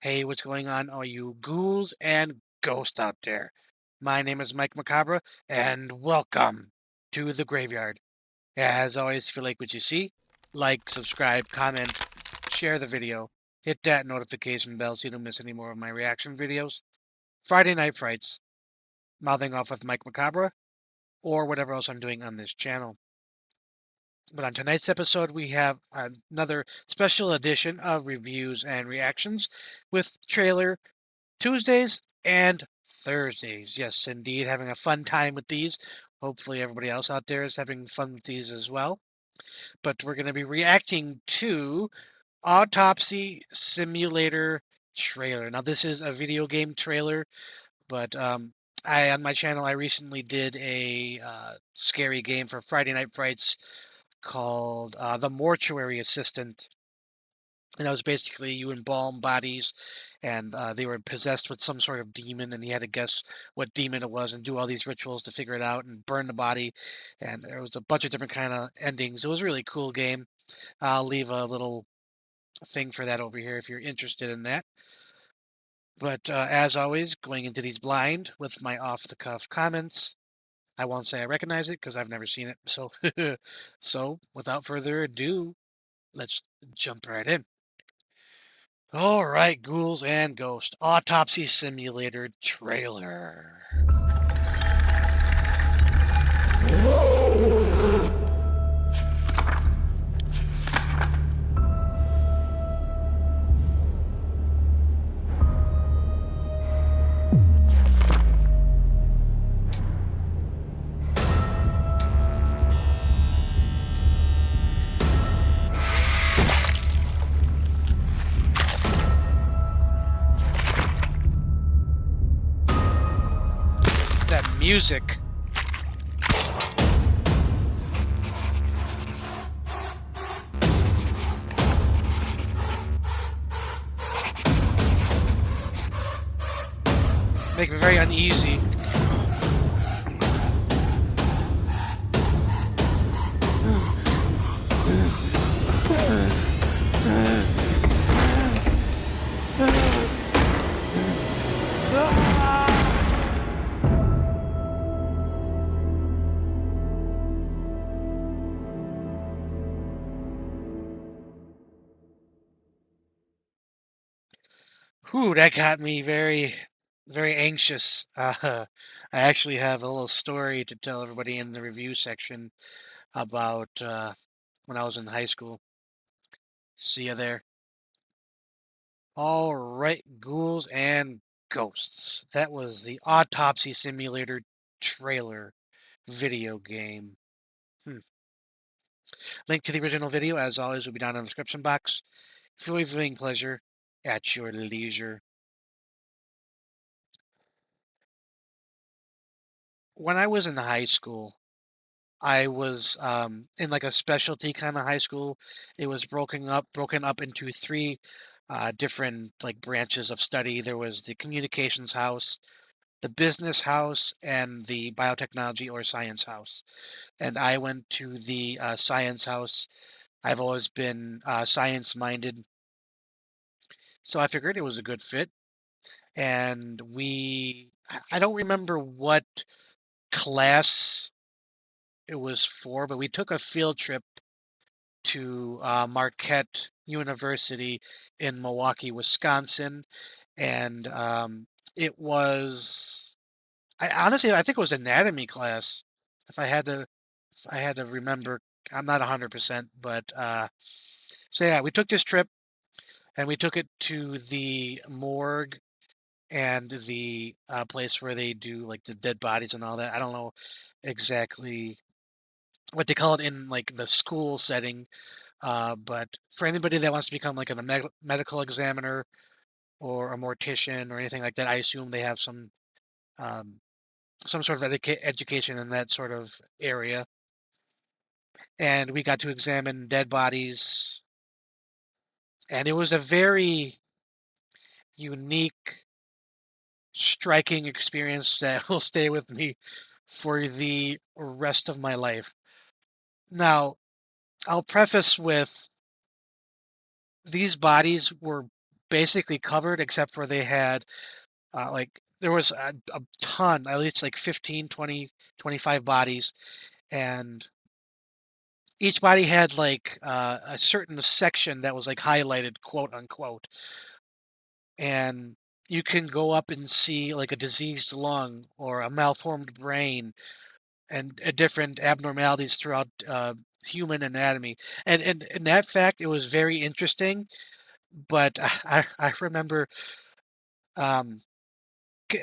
Hey, what's going on, all you ghouls and ghosts out there? My name is Mike Macabre, and welcome to the graveyard. As always, if you like what you see, like, subscribe, comment, share the video, hit that notification bell so you don't miss any more of my reaction videos. Friday Night Frights, mouthing off with Mike Macabre, or whatever else I'm doing on this channel. But on tonight's episode, we have another special edition of reviews and reactions with trailer Tuesdays and Thursdays. Yes, indeed, having a fun time with these. Hopefully, everybody else out there is having fun with these as well. But we're going to be reacting to Autopsy Simulator trailer. Now, this is a video game trailer, but on my channel, I recently did a scary game for Friday Night Frights called The Mortuary Assistant. And that was basically you embalm bodies, and they were possessed with some sort of demon, and you had to guess what demon it was and do all these rituals to figure it out and burn the body. And there was a bunch of different kind of endings. It was a really cool game. I'll leave a little thing for that over here if you're interested in that. But as always, going into these blind with my off-the-cuff comments. I won't say I recognize it because I've never seen it. So, so without further ado, let's jump right in. All right, ghouls and ghosts. Autopsy Simulator trailer. That music. Make me very uneasy. Whew, that got me very, very anxious. I actually have a little story to tell everybody in the review section about when I was in high school. See you there. All right, ghouls and ghosts. That was the Autopsy Simulator trailer video game. Hmm. Link to the original video, as always, will be down in the description box. For your viewing pleasure at your leisure. When I was in high school, I was in like a specialty kind of high school. It was broken up into three different like branches of study. There was the communications house, the business house, and the biotechnology or science house. And I went to the science house. I've always been science minded, so I figured it was a good fit. And I don't remember what class it was for, but we took a field trip to Marquette University in Milwaukee, Wisconsin, and it was. I think it was anatomy class. If I had to, if I had to remember, I'm not 100%, but so yeah, we took this trip and we took it to the morgue and the place where they do like the dead bodies and all that. I don't know exactly what they call it in like the school setting. But for anybody that wants to become like a medical examiner or a mortician or anything like that, I assume they have um, some sort of education in that sort of area. And we got to examine dead bodies, and it was a very unique, striking experience that will stay with me for the rest of my life. Now, I'll preface with these bodies were basically covered except for they had like there was a ton, at least like 15, 20, 25 bodies, and each body had like a certain section that was like highlighted, quote unquote, and you can go up and see like a diseased lung or a malformed brain and different abnormalities throughout human anatomy. And in that fact, it was very interesting. But I remember um,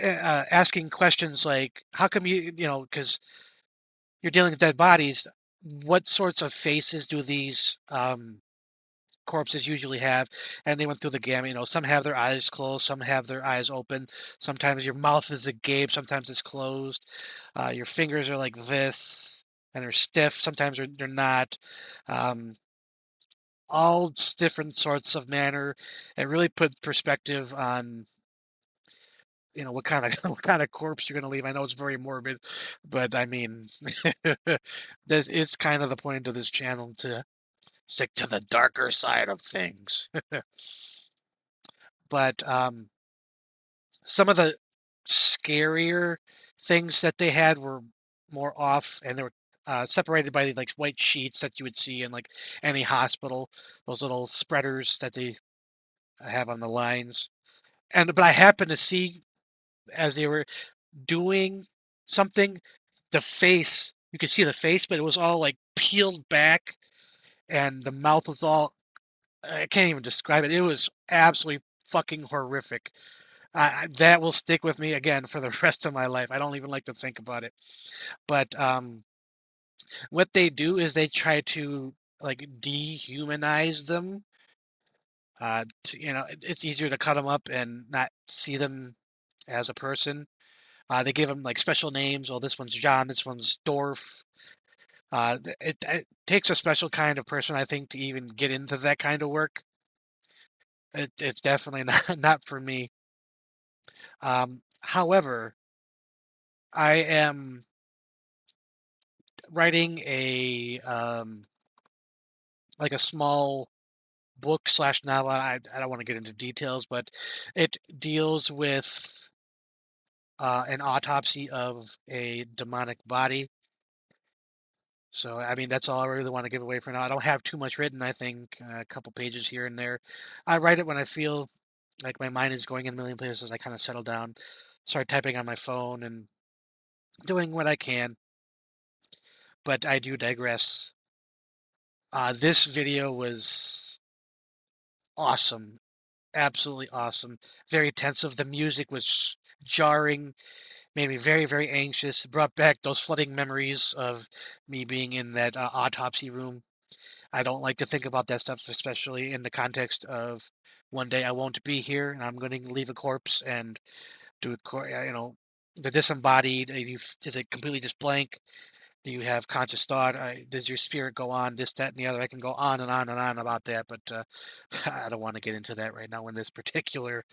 asking questions like, "How come because you're dealing with dead bodies, what sorts of faces do these corpses usually have?" And they went through the gamut. Some have their eyes closed, some have their eyes open. Sometimes your mouth is agape, sometimes it's closed. Your fingers are like this, and they're stiff. Sometimes they're not. Um, all different sorts of manner. It really put perspective on what kind of what kind of corpse you're going to leave. I know it's very morbid, but I mean, this is kind of the point of this channel to stick to the darker side of things. But some of the scarier things that they had were more off, and they were separated by the like white sheets that you would see in like any hospital. Those little spreaders that they have on the lines. But I happened to see as they were doing something, the face, you could see the face, but it was all like peeled back and the mouth was all, I can't even describe it. It was absolutely fucking horrific. That will stick with me again for the rest of my life. I don't even like to think about it. But what they do is they try to like dehumanize them. It's easier to cut them up and not see them as a person. They give them like special names. Oh, this one's John. This one's Dorf. It takes a special kind of person, I think, to even get into that kind of work. It's definitely not for me. However, I am writing a like a small book slash novel. I don't want to get into details, but it deals with an autopsy of a demonic body. So, I mean, that's all I really want to give away for now. I don't have too much written. I think a couple pages here and there. I write it when I feel like my mind is going in a million places. I kind of settle down, start typing on my phone and doing what I can. But I do digress. This video was awesome. Absolutely awesome. Very tensive. The music was jarring, made me very, very anxious. Brought back those flooding memories of me being in that autopsy room. I don't like to think about that stuff, especially in the context of one day I won't be here and I'm going to leave a corpse and the disembodied. Is it completely just blank? Do you have conscious thought? Does your spirit go on? This, that, and the other. I can go on and on and on about that, but I don't want to get into that right now in this particular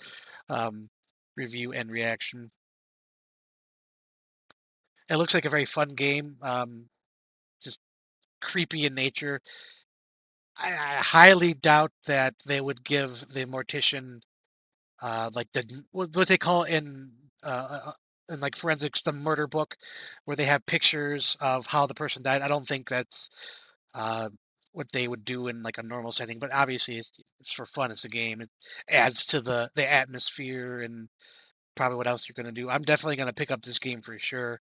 um, review and reaction. It looks like a very fun game, just creepy in nature. I highly doubt that they would give the mortician like what they call in like forensics the murder book, where they have pictures of how the person died. I don't think that's uh, what they would do in like a normal setting. But obviously, it's for fun. It's a game. It adds to the atmosphere and probably what else you're going to do. I'm definitely going to pick up this game for sure.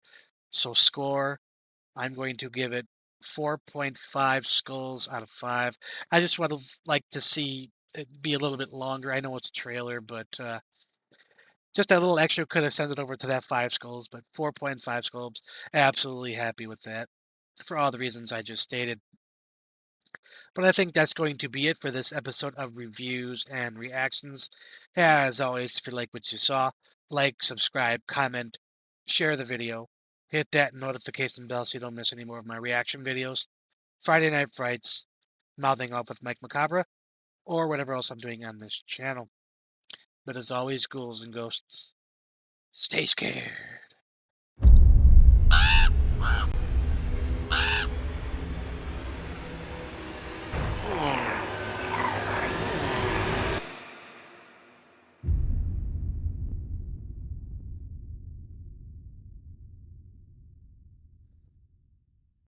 So score. I'm going to give it 4.5 skulls out of 5. I just would have liked to see it be a little bit longer. I know it's a trailer, but just a little extra could have sent it over to that 5 skulls, but 4.5 skulls. Absolutely happy with that for all the reasons I just stated. But I think that's going to be it for this episode of reviews and reactions. As always, if you like what you saw, like, subscribe, comment, share the video, hit that notification bell so you don't miss any more of my reaction videos. Friday Night Frights, Mouthing Off with Mike Macabre, or whatever else I'm doing on this channel. But as always, ghouls and ghosts, stay scared.